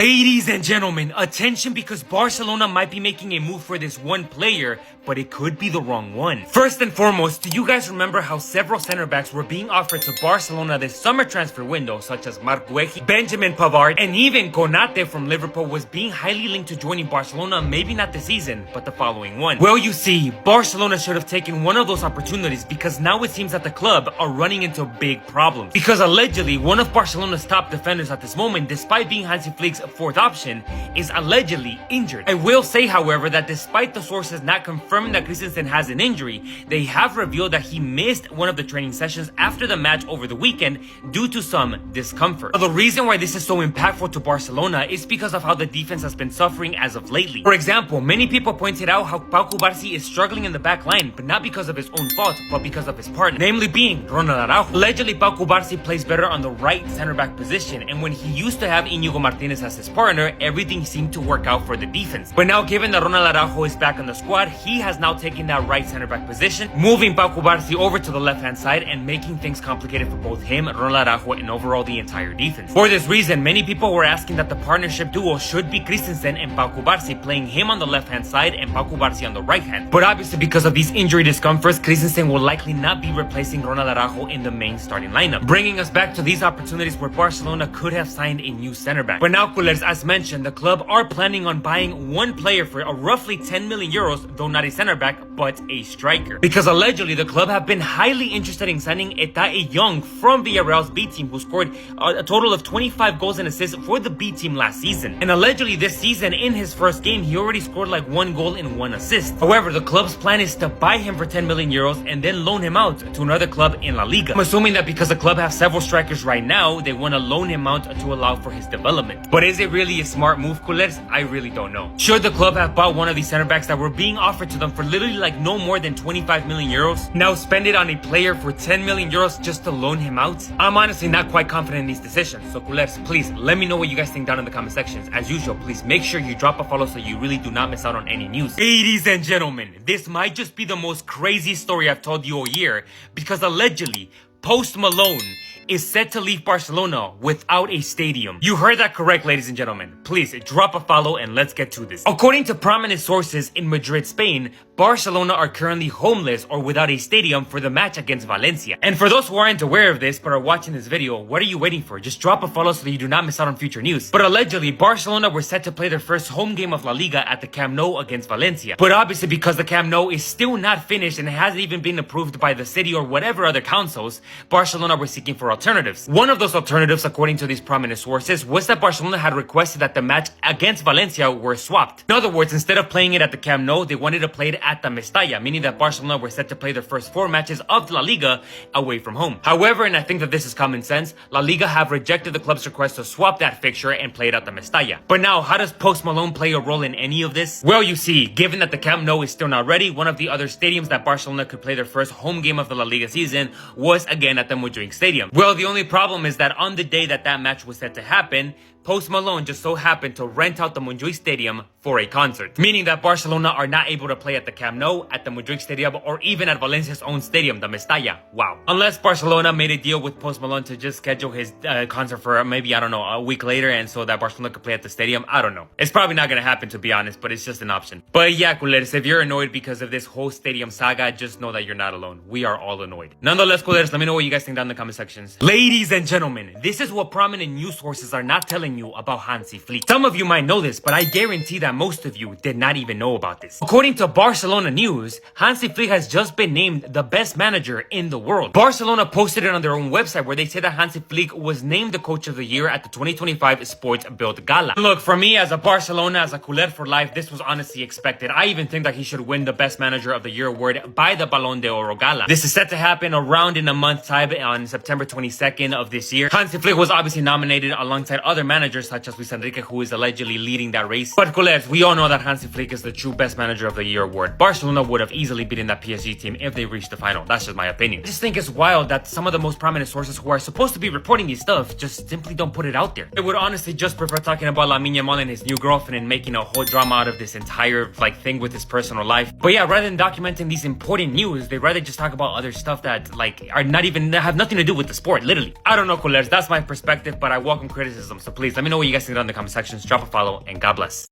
Ladies and gentlemen, attention because Barcelona might be making a move for this one player, but it could be the wrong one. First and foremost, do you guys remember how several center backs were being offered to Barcelona this summer transfer window, such as Marc Guehi, Benjamin Pavard, and even Konate from Liverpool was being highly linked to joining Barcelona, maybe not this season, but the following one? Well, you see, Barcelona should have taken one of those opportunities because now it seems that the club are running into big problems. Because allegedly, one of Barcelona's top defenders at this moment, despite being Hansi Flick's fourth option, is allegedly injured. I will say, however, that despite the sources not confirming that Christensen has an injury, they have revealed that he missed one of the training sessions after the match over the weekend due to some discomfort. Now, the reason why this is so impactful to Barcelona is because of how the defense has been suffering as of lately. For example, many people pointed out how Pau Cubarsí is struggling in the back line, but not because of his own fault, but because of his partner, namely being Ronald Araujo. Allegedly, Pau Cubarsí plays better on the right center back position, and when he used to have Íñigo Martínez as his partner, everything seemed to work out for the defense. But now, given that Ronald Araujo is back on the squad, he has now taken that right center back position, moving Pau Cubarsí over to the left hand side and making things complicated for both him, Ronald Araujo, and overall the entire defense. For this reason, many people were asking that the partnership duo should be Christensen and Pau Cubarsí, playing him on the left hand side and Pau Cubarsí on the right hand. But obviously, because of these injury discomforts, Christensen will likely not be replacing Ronald Araujo in the main starting lineup, bringing us back to these opportunities where Barcelona could have signed a new center back. But now, culers, as mentioned, the club are planning on buying one player for a roughly 10 million euros, though not a center back, but a striker. Because allegedly, the club have been highly interested in signing Etae Young from Villarreal's B team, who scored a total of 25 goals and assists for the B team last season. And allegedly, this season, in his first game, he already scored like 1 goal and 1 assist. However, the club's plan is to buy him for 10 million euros and then loan him out to another club in La Liga. I'm assuming that because the club have several strikers right now, they want to loan him out to allow for his development. But is it really a smart move, culers? I really don't know. Should the club have bought one of these center backs that were being offered to them for literally like no more than 25 million euros, now spend it on a player for 10 million euros just to loan him out? I'm honestly not quite confident in these decisions. So culers, please let me know what you guys think down in the comment sections. As usual, please make sure you drop a follow so you really do not miss out on any news. Ladies and gentlemen, this might just be the most crazy story I've told you all year, because allegedly, Post Malone is set to leave Barcelona without a stadium. You heard that correct, ladies and gentlemen. Please drop a follow and let's get to this. According to prominent sources in Madrid, Spain, Barcelona are currently homeless or without a stadium for the match against Valencia. And for those who aren't aware of this but are watching this video, what are you waiting for? Just drop a follow so that you do not miss out on future news. But allegedly, Barcelona were set to play their first home game of La Liga at the Camp Nou against Valencia. But obviously, because the Camp Nou is still not finished and hasn't even been approved by the city or whatever other councils, Barcelona were seeking for alternatives. One of those alternatives, according to these prominent sources, was that Barcelona had requested that the match against Valencia were swapped. In other words, instead of playing it at the Camp Nou, they wanted to play it at the Mestalla, meaning that Barcelona were set to play their first 4 matches of La Liga away from home. However, and I think that this is common sense, La Liga have rejected the club's request to swap that fixture and play it at the Mestalla. But now, how does Post Malone play a role in any of this? Well, you see, given that the Camp Nou is still not ready, one of the other stadiums that Barcelona could play their first home game of the La Liga season was again at the Montjuic Stadium. Well, the only problem is that on the day that match was set to happen, Post Malone just so happened to rent out the Montjuic Stadium for a concert, meaning that Barcelona are not able to play at the Camp Nou, at the Montjuic Stadium, or even at Valencia's own stadium, the Mestalla. Wow. Unless Barcelona made a deal with Post Malone to just schedule his concert for maybe, I don't know, a week later, and so that Barcelona could play at the stadium. I don't know. It's probably not going to happen, to be honest, but it's just an option. But yeah, culers, if you're annoyed because of this whole stadium saga, just know that you're not alone. We are all annoyed. Nonetheless, culers, let me know what you guys think down in the comment sections. Ladies and gentlemen, this is what prominent news sources are not telling you about Hansi Flick. Some of you might know this, but I guarantee that most of you did not even know about this. According to Barcelona News, Hansi Flick has just been named the best manager in the world. Barcelona posted it on their own website where they said that Hansi Flick was named the coach of the year at the 2025 Sports Build Gala. Look, for me as a Barcelona, as a culer for life, this was honestly expected. I even think that he should win the best manager of the year award by the Balón de Oro Gala. This is set to happen around in a month's time on September 22nd of this year. Hansi Flick was obviously nominated alongside other managers such as Luis Enrique, who is allegedly leading that race. But culers, we all know that Hansi Flick is the true best manager of the year award. Barcelona would have easily beaten that PSG team if they reached the final. That's just my opinion. I just think it's wild that some of the most prominent sources who are supposed to be reporting these stuff just simply don't put it out there. I would honestly just prefer talking about Lamine Yamal and his new girlfriend and making a whole drama out of this entire thing with his personal life. But yeah, rather than documenting these important news, they rather just talk about other stuff that are not even have nothing to do with the sport, literally. I don't know, culers, that's my perspective, but I welcome criticism, so please please let me know what you guys think down in the comment sections. Drop a follow, and God bless.